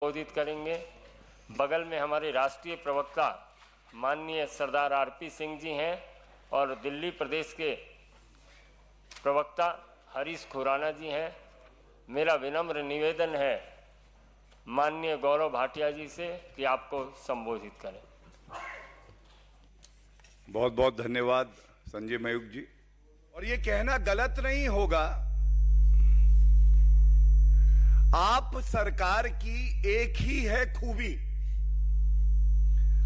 संबोधित करेंगे। बगल में हमारे राष्ट्रीय प्रवक्ता माननीय सरदार आरपी सिंह जी हैं और दिल्ली प्रदेश के प्रवक्ता हरीश खुराना जी हैं। मेरा विनम्र निवेदन है माननीय गौरव भाटिया जी से कि आपको संबोधित करें। बहुत बहुत धन्यवाद संजय मयूख जी। और ये कहना गलत नहीं होगा, आप सरकार की एक ही है खूबी,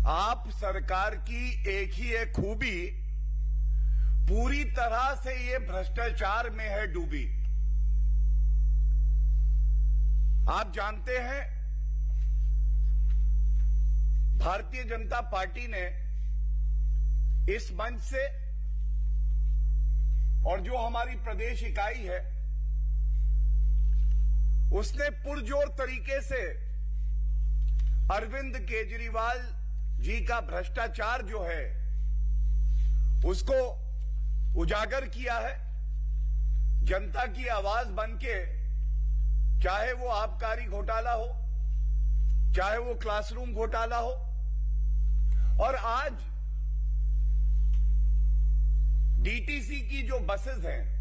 आप सरकार की एक ही है खूबी, पूरी तरह से ये भ्रष्टाचार में है डूबी। आप जानते हैं भारतीय जनता पार्टी ने इस मंच से और जो हमारी प्रदेश इकाई है उसने पुरजोर तरीके से अरविंद केजरीवाल जी का भ्रष्टाचार जो है उसको उजागर किया है। जनता की आवाज बनके, चाहे वो आबकारी घोटाला हो, चाहे वो क्लासरूम घोटाला हो, और आज डीटीसी की जो बसेस हैं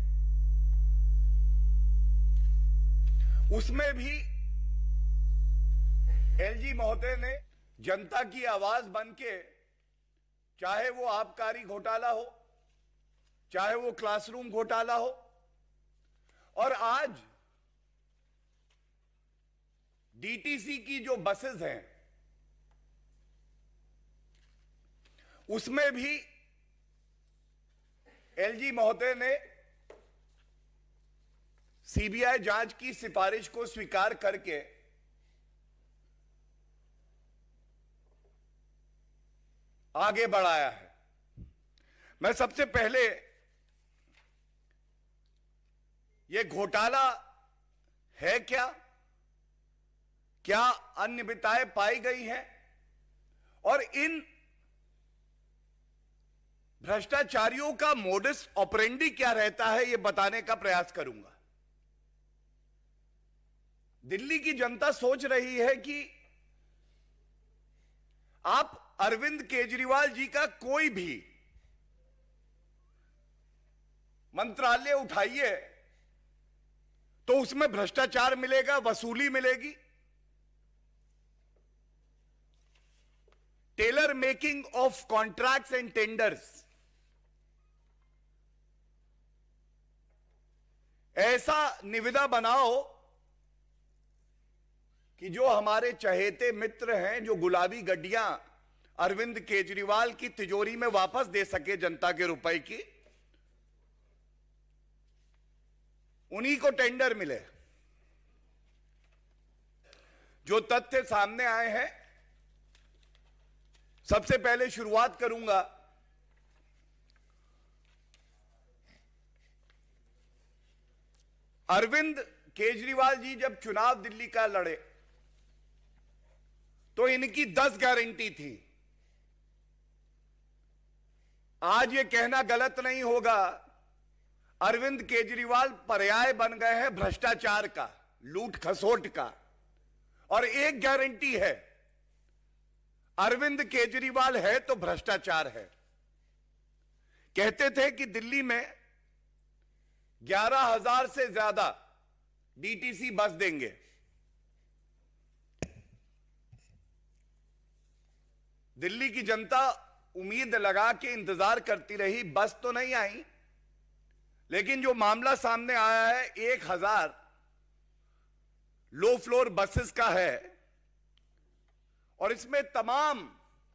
उसमें भी एलजी महोदय ने जनता की आवाज बनके, चाहे वो आबकारी घोटाला हो, चाहे वो क्लासरूम घोटाला हो, और आज डीटीसी की जो बसेस हैं उसमें भी एलजी महोदय ने सीबीआई जांच की सिफारिश को स्वीकार करके आगे बढ़ाया है। मैं सबसे पहले ये घोटाला है क्या, क्या अनियमितताएं पाई गई हैं और इन भ्रष्टाचारियों का मोडस ऑपरेंडी क्या रहता है, यह बताने का प्रयास करूंगा। दिल्ली की जनता सोच रही है कि आप अरविंद केजरीवाल जी का कोई भी मंत्रालय उठाइए तो उसमें भ्रष्टाचार मिलेगा, वसूली मिलेगी। Tailor making of contracts and tenders, ऐसा निविदा बनाओ कि जो हमारे चहेते मित्र हैं, जो गुलाबी गड्डियां अरविंद केजरीवाल की तिजोरी में वापस दे सके जनता के रुपए की, उन्हीं को टेंडर मिले। जो तथ्य सामने आए हैं, सबसे पहले शुरुआत करूंगा अरविंद केजरीवाल जी जब चुनाव दिल्ली का लड़े तो इनकी 10 गारंटी थी। आज ये कहना गलत नहीं होगा, अरविंद केजरीवाल पर्याय बन गए हैं भ्रष्टाचार का, लूट खसोट का। और एक गारंटी है, अरविंद केजरीवाल है तो भ्रष्टाचार है। कहते थे कि दिल्ली में 11,000 से ज्यादा डीटीसी बस देंगे। दिल्ली की जनता उम्मीद लगा के इंतजार करती रही, बस तो नहीं आई, लेकिन जो मामला सामने आया है 1,000 लो फ्लोर बसेस का है और इसमें तमाम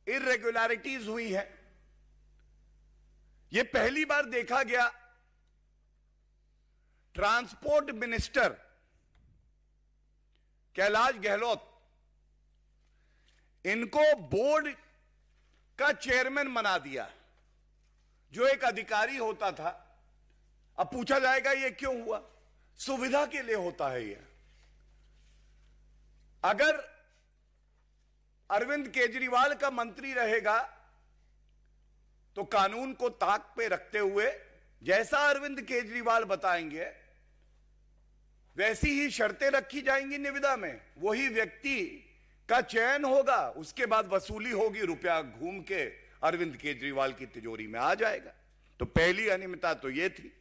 इर्रेगुलरिटीज हुई हैं। यह पहली बार देखा गया ट्रांसपोर्ट मिनिस्टर कैलाश गहलोत, इनको बोर्ड का चेयरमैन बना दिया, जो एक अधिकारी होता था। अब पूछा जाएगा ये क्यों हुआ? सुविधा के लिए होता है ये। अगर अरविंद केजरीवाल का मंत्री रहेगा तो कानून को ताक पे रखते हुए जैसा अरविंद केजरीवाल बताएंगे वैसी ही शर्तें रखी जाएंगी निविदा में। वही व्यक्ति का चयन होगा, उसके बाद वसूली होगी, रुपया घूम के अरविंद केजरीवाल की तिजोरी में आ जाएगा। तो पहली अनियमितता तो यह थी।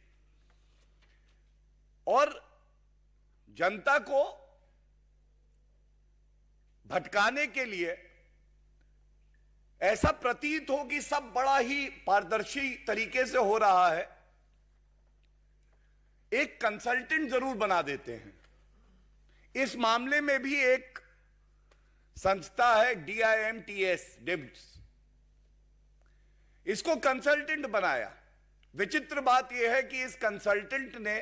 और जनता को भटकाने के लिए ऐसा प्रतीत हो कि सब बड़ा ही पारदर्शी तरीके से हो रहा है, एक कंसल्टेंट जरूर बना देते हैं। इस मामले में भी एक संस्था है DIMTS, इसको कंसल्टेंट बनाया। विचित्र बात यह है कि इस कंसल्टेंट ने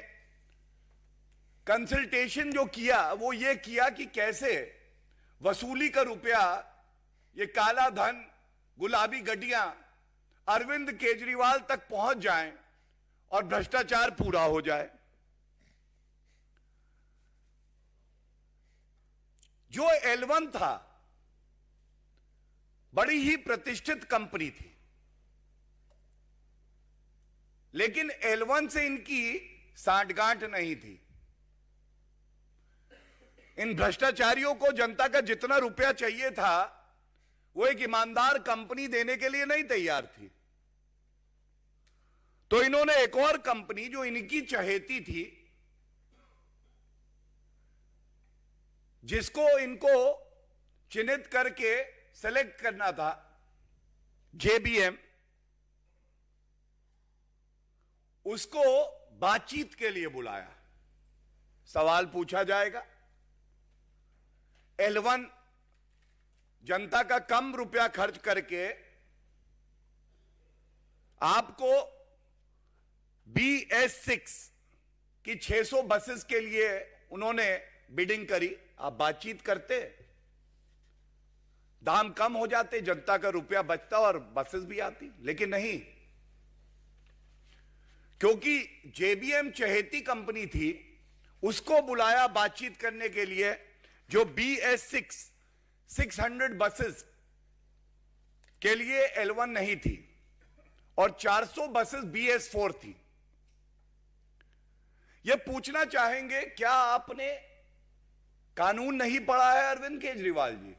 कंसल्टेशन जो किया वो ये किया कि कैसे वसूली का रुपया, ये काला धन, गुलाबी गड्डियां अरविंद केजरीवाल तक पहुंच जाएं और भ्रष्टाचार पूरा हो जाए। जो L1 था, बड़ी ही प्रतिष्ठित कंपनी थी, लेकिन L1 से इनकी सांठगांठ नहीं थी। इन भ्रष्टाचारियों को जनता का जितना रुपया चाहिए था वो एक ईमानदार कंपनी देने के लिए नहीं तैयार थी। तो इन्होंने एक और कंपनी जो इनकी चहेती थी, जिसको इनको चिन्हित करके सेलेक्ट करना था, JBM, उसको बातचीत के लिए बुलाया। सवाल पूछा जाएगा, L1 जनता का कम रुपया खर्च करके आपको BS6 की 600 बसेस के लिए उन्होंने बिडिंग करी। आप बातचीत करते, दाम कम हो जाते, जनता का रुपया बचता और बसेस भी आती, लेकिन नहीं, क्योंकि JBM चहेती कंपनी थी, उसको बुलाया बातचीत करने के लिए, जो BS6 600 बसेस के लिए L1 नहीं थी और 400 बसेस BS4 थी। यह पूछना चाहेंगे, क्या आपने कानून नहीं पढ़ा है अरविंद केजरीवाल जी,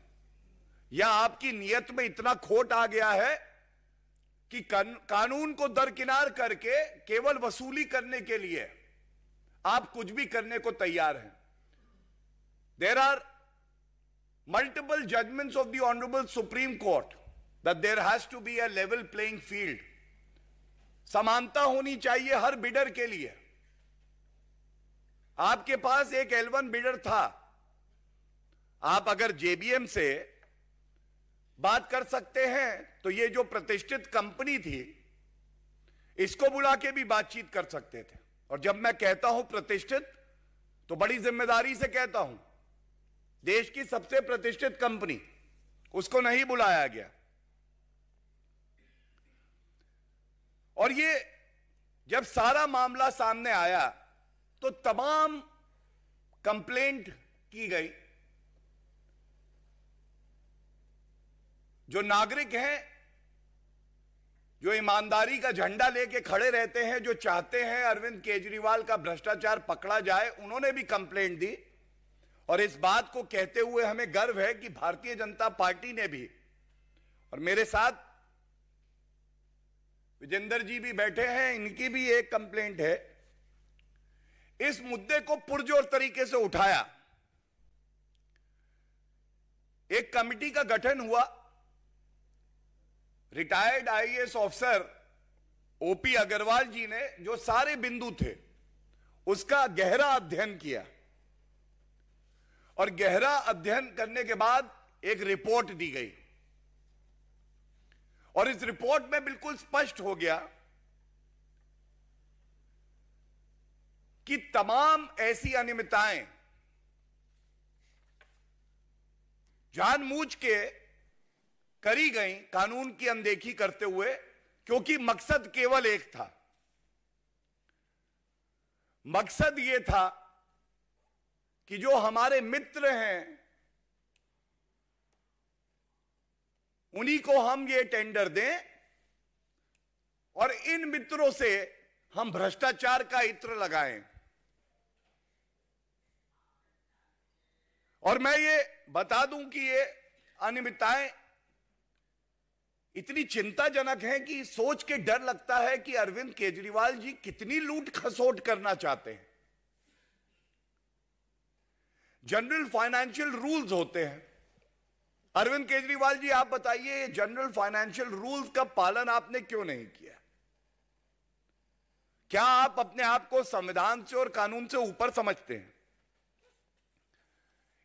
या आपकी नीयत में इतना खोट आ गया है कि कानून को दरकिनार करके केवल वसूली करने के लिए आप कुछ भी करने को तैयार हैं? There are multiple judgments of the Honorable Supreme Court that there has to be a level playing field. समानता होनी चाहिए हर बिडर के लिए। आपके पास एक L1 बिडर था, आप अगर JBM से बात कर सकते हैं तो ये जो प्रतिष्ठित कंपनी थी, इसको बुला के भी बातचीत कर सकते थे। और जब मैं कहता हूं प्रतिष्ठित, तो बड़ी जिम्मेदारी से कहता हूं, देश की सबसे प्रतिष्ठित कंपनी, उसको नहीं बुलाया गया। और ये जब सारा मामला सामने आया तो तमाम कंप्लेंट की गई। जो नागरिक हैं, जो ईमानदारी का झंडा लेके खड़े रहते हैं, जो चाहते हैं अरविंद केजरीवाल का भ्रष्टाचार पकड़ा जाए, उन्होंने भी कंप्लेंट दी। और इस बात को कहते हुए हमें गर्व है कि भारतीय जनता पार्टी ने भी, और मेरे साथ विजेंद्र जी भी बैठे हैं, इनकी भी एक कंप्लेंट है, इस मुद्दे को पुरजोर तरीके से उठाया। एक कमेटी का गठन हुआ, retired IAS officer OP Agarwal ji ने जो सारे बिंदु थे उसका गहरा अध्ययन किया, और गहरा अध्ययन करने के बाद एक रिपोर्ट दी गई। और इस रिपोर्ट में बिल्कुल स्पष्ट हो गया कि तमाम ऐसी अनियमितताएं जानबूझ के करी गई, कानून की अनदेखी करते हुए, क्योंकि मकसद केवल एक था। मकसद यह था कि जो हमारे मित्र हैं उन्हीं को हम ये टेंडर दें और इन मित्रों से हम भ्रष्टाचार का इत्र लगाएं। और मैं ये बता दूं कि ये अनियमितताएं इतनी चिंताजनक हैं कि सोच के डर लगता है कि अरविंद केजरीवाल जी कितनी लूट खसोट करना चाहते हैं। जनरल फाइनेंशियल रूल्स होते हैं। अरविंद केजरीवाल जी, आप बताइए, जनरल फाइनेंशियल रूल्स का पालन आपने क्यों नहीं किया? क्या आप अपने आप को संविधान से और कानून से ऊपर समझते हैं?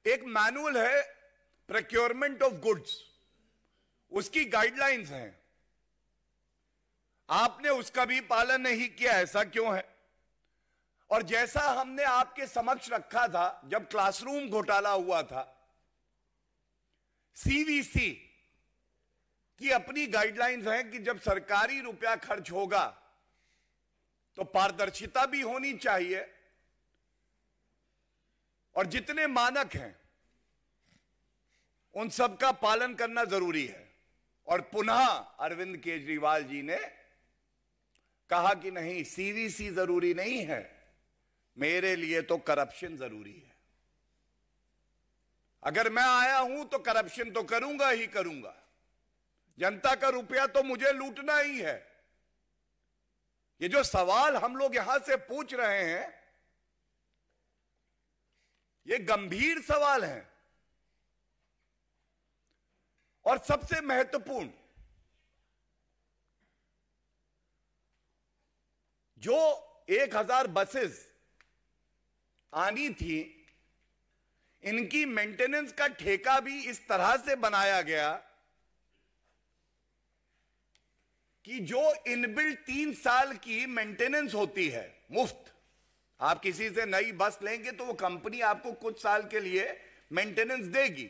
एक मैनुअल है प्रोक्योरमेंट ऑफ गुड्स, उसकी गाइडलाइंस हैं, आपने उसका भी पालन नहीं किया। ऐसा क्यों है? और जैसा हमने आपके समक्ष रखा था जब क्लासरूम घोटाला हुआ था, सीवीसी की अपनी गाइडलाइंस हैं कि जब सरकारी रुपया खर्च होगा तो पारदर्शिता भी होनी चाहिए और जितने मानक हैं उन सब का पालन करना जरूरी है। और पुनः अरविंद केजरीवाल जी ने कहा कि नहीं, सीवीसी जरूरी नहीं है, मेरे लिए तो करप्शन जरूरी है। अगर मैं आया हूं तो करप्शन तो करूंगा ही करूंगा, जनता का रुपया तो मुझे लूटना ही है। ये जो सवाल हम लोग यहां से पूछ रहे हैं, ये गंभीर सवाल हैं। और सबसे महत्वपूर्ण, जो 1000 बसेस आनी थी, इनकी मेंटेनेंस का ठेका भी इस तरह से बनाया गया कि जो इनबिल्ट 3 साल की मेंटेनेंस होती है मुफ्त, आप किसी से नई बस लेंगे तो वो कंपनी आपको कुछ साल के लिए मेंटेनेंस देगी,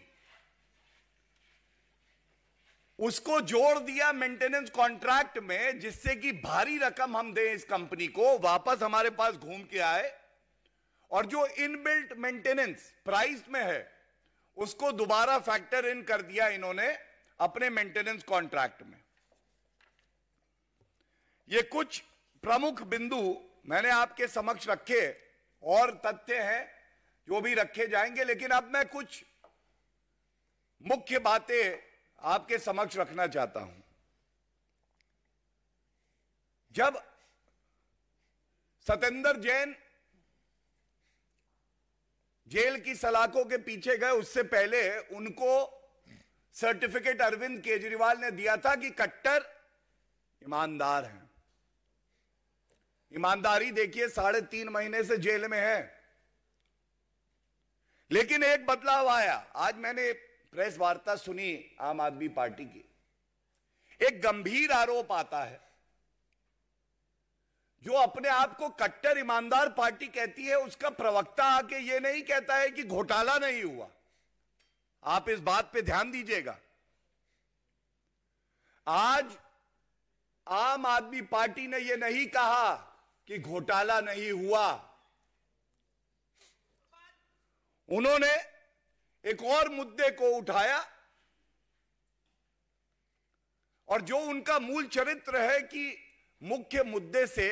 उसको जोड़ दिया मेंटेनेंस कॉन्ट्रैक्ट में, जिससे कि भारी रकम हम दें इस कंपनी को, वापस हमारे पास घूम के आए, और जो इनबिल्ट मेंटेनेंस प्राइस में है उसको दोबारा फैक्टर इन कर दिया इन्होंने अपने मेंटेनेंस कॉन्ट्रैक्ट में। ये कुछ प्रमुख बिंदु मैंने आपके समक्ष रखे, और तथ्य हैं जो भी रखे जाएंगे, लेकिन अब मैं कुछ मुख्य बातें आपके समक्ष रखना चाहता हूं। जब सत्येंद्र जैन जेल की सलाखों के पीछे गए, उससे पहले उनको सर्टिफिकेट अरविंद केजरीवाल ने दिया था कि कट्टर ईमानदार हैं। ईमानदारी देखिए, 3.5 महीने से जेल में है। लेकिन एक बदलाव आया। आज मैंने प्रेस वार्ता सुनी आम आदमी पार्टी की, एक गंभीर आरोप आता है। जो अपने आप को कट्टर ईमानदार पार्टी कहती है, उसका प्रवक्ता आके ये नहीं कहता है कि घोटाला नहीं हुआ। आप इस बात पे ध्यान दीजिएगा। आज आम आदमी पार्टी ने यह नहीं कहा कि घोटाला नहीं हुआ, उन्होंने एक और मुद्दे को उठाया, और जो उनका मूल चरित्र है कि मुख्य मुद्दे से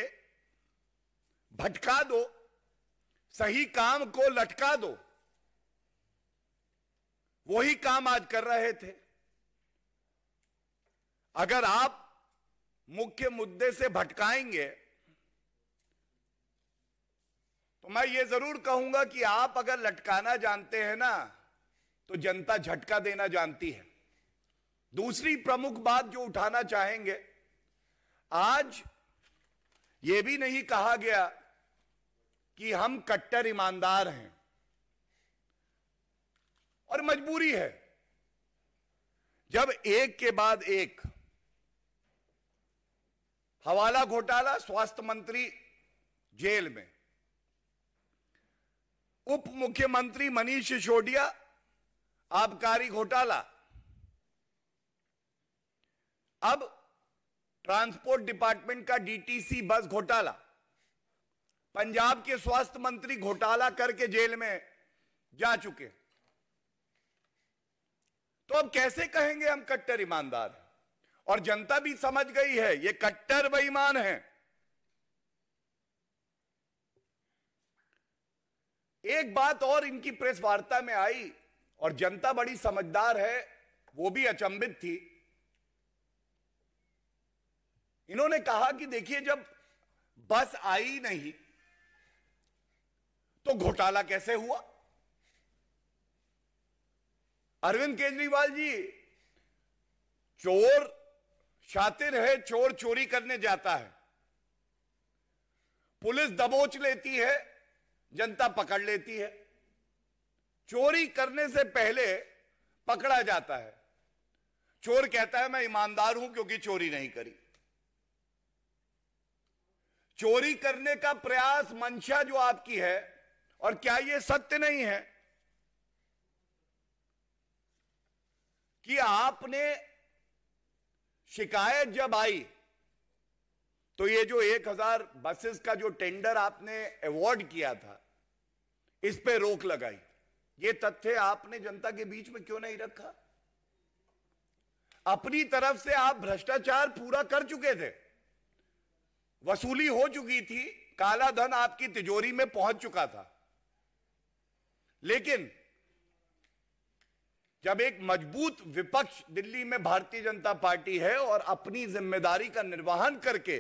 भटका दो, सही काम को लटका दो, वही काम आज कर रहे थे। अगर आप मुख्य मुद्दे से भटकाएंगे तो मैं ये जरूर कहूंगा कि आप अगर लटकाना जानते हैं ना, तो जनता झटका देना जानती है। दूसरी प्रमुख बात जो उठाना चाहेंगे, आज यह भी नहीं कहा गया कि हम कट्टर ईमानदार हैं, और मजबूरी है जब एक के बाद एक हवाला घोटाला, स्वास्थ्य मंत्री जेल में, उप मुख्यमंत्री मनीष सिसोदिया आबकारी घोटाला, अब ट्रांसपोर्ट डिपार्टमेंट का डीटीसी बस घोटाला, पंजाब के स्वास्थ्य मंत्री घोटाला करके जेल में जा चुके। तो अब कैसे कहेंगे हम कट्टर ईमानदार हैं? और जनता भी समझ गई है ये कट्टर बेईमान है। एक बात और इनकी प्रेस वार्ता में आई, और जनता बड़ी समझदार है, वो भी अचंभित थी। इन्होंने कहा कि देखिए, जब बस आई नहीं तो घोटाला कैसे हुआ? अरविंद केजरीवाल जी, चोर शातिर है, चोर चोरी करने जाता है, पुलिस दबोच लेती है, जनता पकड़ लेती है। चोरी करने से पहले पकड़ा जाता है, चोर कहता है मैं ईमानदार हूं क्योंकि चोरी नहीं करी। चोरी करने का प्रयास, मंशा जो आपकी है, और क्या यह सत्य नहीं है कि आपने शिकायत जब आई तो ये जो 1000 बसेस का जो टेंडर आपने अवॉर्ड किया था, इस पे रोक लगाई? ये तथ्य आपने जनता के बीच में क्यों नहीं रखा? अपनी तरफ से आप भ्रष्टाचार पूरा कर चुके थे, वसूली हो चुकी थी, काला धन आपकी तिजोरी में पहुंच चुका था। लेकिन जब एक मजबूत विपक्ष दिल्ली में भारतीय जनता पार्टी है और अपनी जिम्मेदारी का निर्वहन करके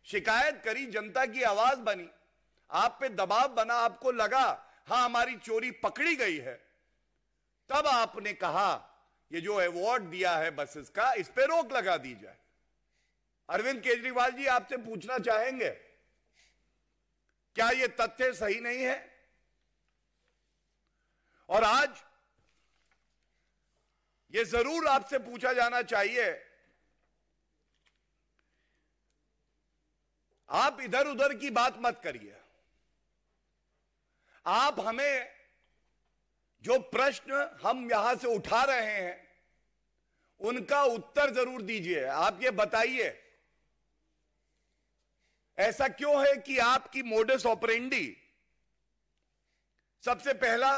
शिकायत करी, जनता की आवाज बनी, आप पे दबाव बना, आपको लगा हां हमारी चोरी पकड़ी गई है, तब आपने कहा ये जो अवार्ड दिया है बसेस का, इस पे रोक लगा दी जाए। अरविंद केजरीवाल जी, आपसे पूछना चाहेंगे, क्या यह तथ्य सही नहीं है? और आज यह जरूर आपसे पूछा जाना चाहिए, आप इधर उधर की बात मत करिए। आप हमें जो प्रश्न हम यहां से उठा रहे हैं उनका उत्तर जरूर दीजिए। आप ये बताइए, ऐसा क्यों है कि आपकी मोडस ऑपरेंडी सबसे पहला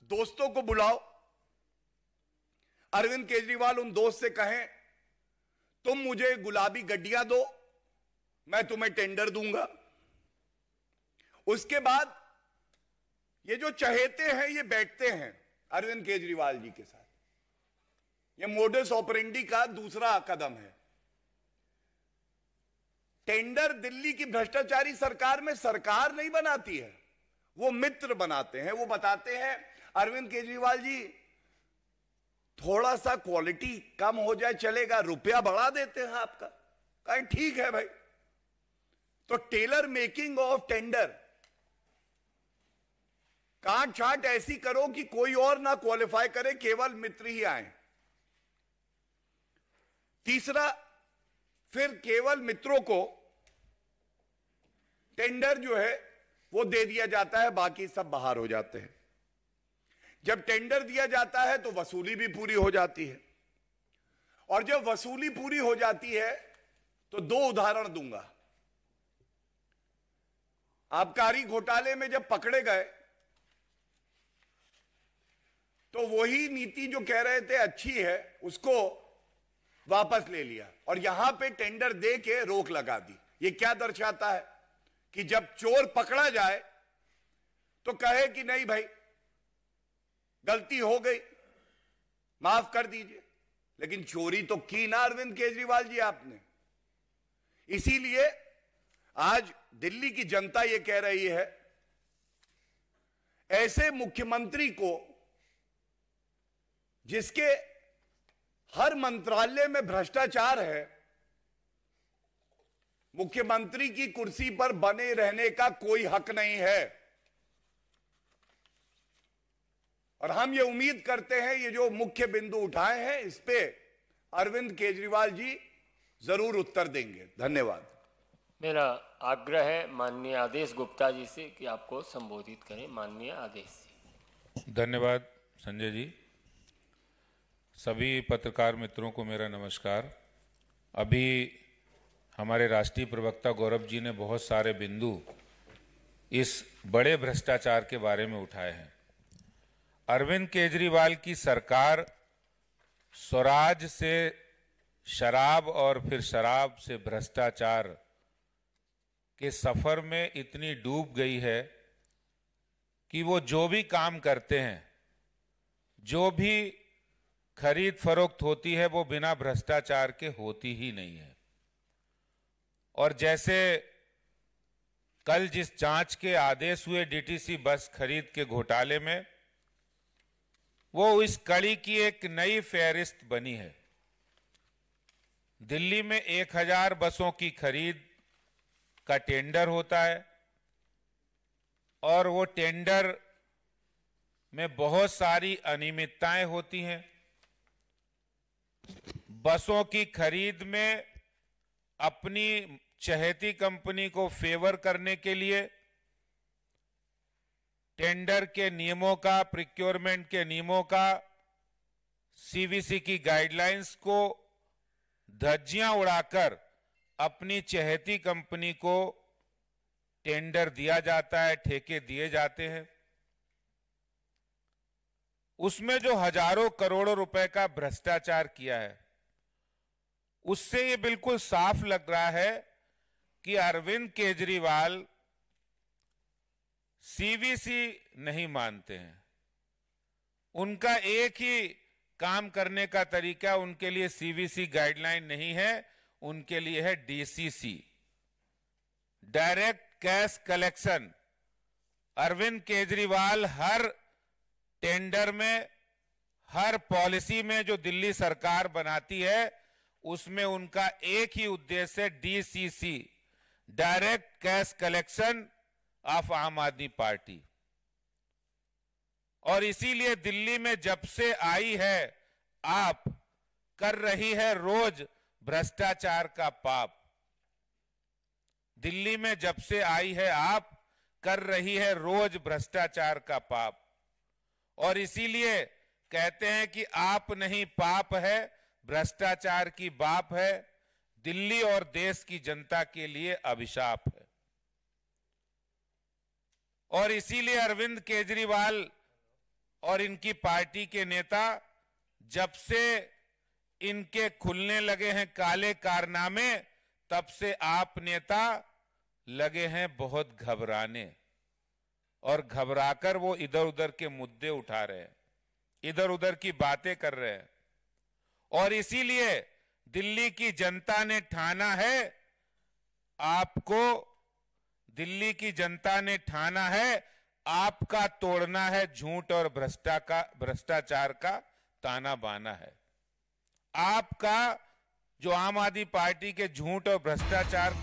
दोस्तों को बुलाओ, अरविंद केजरीवाल उन दोस्त से कहें तुम मुझे गुलाबी गड्डियां दो, मैं तुम्हें टेंडर दूंगा। उसके बाद ये जो चहेते हैं ये बैठते हैं अरविंद केजरीवाल जी के साथ। ये मोडस ऑपरेंडी का दूसरा कदम है। टेंडर दिल्ली की भ्रष्टाचारी सरकार में सरकार नहीं बनाती है, वो मित्र बनाते हैं। वो बताते हैं अरविंद केजरीवाल जी थोड़ा सा क्वालिटी कम हो जाए चलेगा, रुपया बढ़ा देते हैं आपका। कहें ठीक है भाई। तो टेलर मेकिंग ऑफ टेंडर, काट छाट ऐसी करो कि कोई और ना क्वालिफाई करे, केवल मित्र ही आए। तीसरा, फिर केवल मित्रों को टेंडर जो है वो दे दिया जाता है, बाकी सब बाहर हो जाते हैं। जब टेंडर दिया जाता है तो वसूली भी पूरी हो जाती है, और जब वसूली पूरी हो जाती है तो दो उदाहरण दूंगा। आबकारी घोटाले में जब पकड़े गए तो वही नीति जो कह रहे थे अच्छी है उसको वापस ले लिया और यहां पे टेंडर दे के रोक लगा दी। ये क्या दर्शाता है कि जब चोर पकड़ा जाए तो कहे कि नहीं भाई गलती हो गई, माफ कर दीजिए। लेकिन चोरी तो की ना अरविंद केजरीवाल जी आपने। इसीलिए आज दिल्ली की जनता यह कह रही है, ऐसे मुख्यमंत्री को जिसके हर मंत्रालय में भ्रष्टाचार है, मुख्यमंत्री की कुर्सी पर बने रहने का कोई हक नहीं है। और हम ये उम्मीद करते हैं ये जो मुख्य बिंदु उठाए हैं इस पे अरविंद केजरीवाल जी जरूर उत्तर देंगे। धन्यवाद। मेरा आग्रह है माननीय आदेश गुप्ता जी से कि आपको संबोधित करें। माननीय आदेश जी। धन्यवाद संजय जी। सभी पत्रकार मित्रों को मेरा नमस्कार। अभी हमारे राष्ट्रीय प्रवक्ता गौरव जी ने बहुत सारे बिंदु इस बड़े भ्रष्टाचार के बारे में उठाए हैं। अरविंद केजरीवाल की सरकार स्वराज से शराब और फिर शराब से भ्रष्टाचार के सफर में इतनी डूब गई है कि वो जो भी काम करते हैं, जो भी खरीद फरोख्त होती है वो बिना भ्रष्टाचार के होती ही नहीं है। और जैसे कल जिस जांच के आदेश हुए डीटीसी बस खरीद के घोटाले में, वो इस कड़ी की एक नई फेहरिस्त बनी है। दिल्ली में 1000 बसों की खरीद का टेंडर होता है और वो टेंडर में बहुत सारी अनियमितताएं होती हैं। बसों की खरीद में अपनी चहेती कंपनी को फेवर करने के लिए टेंडर के नियमों का, प्रिक्योरमेंट के नियमों का, सीवीसी की गाइडलाइंस को धज्जियां उड़ाकर अपनी चहेती कंपनी को टेंडर दिया जाता है, ठेके दिए जाते हैं। उसमें जो हजारों करोड़ों रुपए का भ्रष्टाचार किया है, उससे ये बिल्कुल साफ लग रहा है कि अरविंद केजरीवाल सीवीसी नहीं मानते हैं। उनका एक ही काम करने का तरीका, उनके लिए सीवीसी गाइडलाइन नहीं है, उनके लिए है DCC, direct cash collection. Arvind Kejriwal हर टेंडर में, हर पॉलिसी में जो दिल्ली सरकार बनाती है, उसमें उनका एक ही उद्देश्य है, DCC, direct cash collection of आम आदमी पार्टी। और इसीलिए दिल्ली में जब से आई है आप, कर रही है रोज भ्रष्टाचार का पाप। दिल्ली में जब से आई है आप, कर रही है रोज भ्रष्टाचार का पाप। और इसीलिए कहते हैं कि आप नहीं पाप है, भ्रष्टाचार की बाप है, दिल्ली और देश की जनता के लिए अभिशाप है। और इसीलिए अरविंद केजरीवाल और इनकी पार्टी के नेता, जब से इनके खुलने लगे हैं काले कारनामे, तब से आप नेता लगे हैं बहुत घबराने। और घबराकर वो इधर उधर के मुद्दे उठा रहे हैं, इधर उधर की बातें कर रहे हैं। और इसीलिए दिल्ली की जनता ने ठाना है, आपको दिल्ली की जनता ने ठाना है, आपका तोड़ना है झूठ और भ्रष्टाचार का ताना बाना है। आपका जो आम आदमी पार्टी के झूठ और भ्रष्टाचार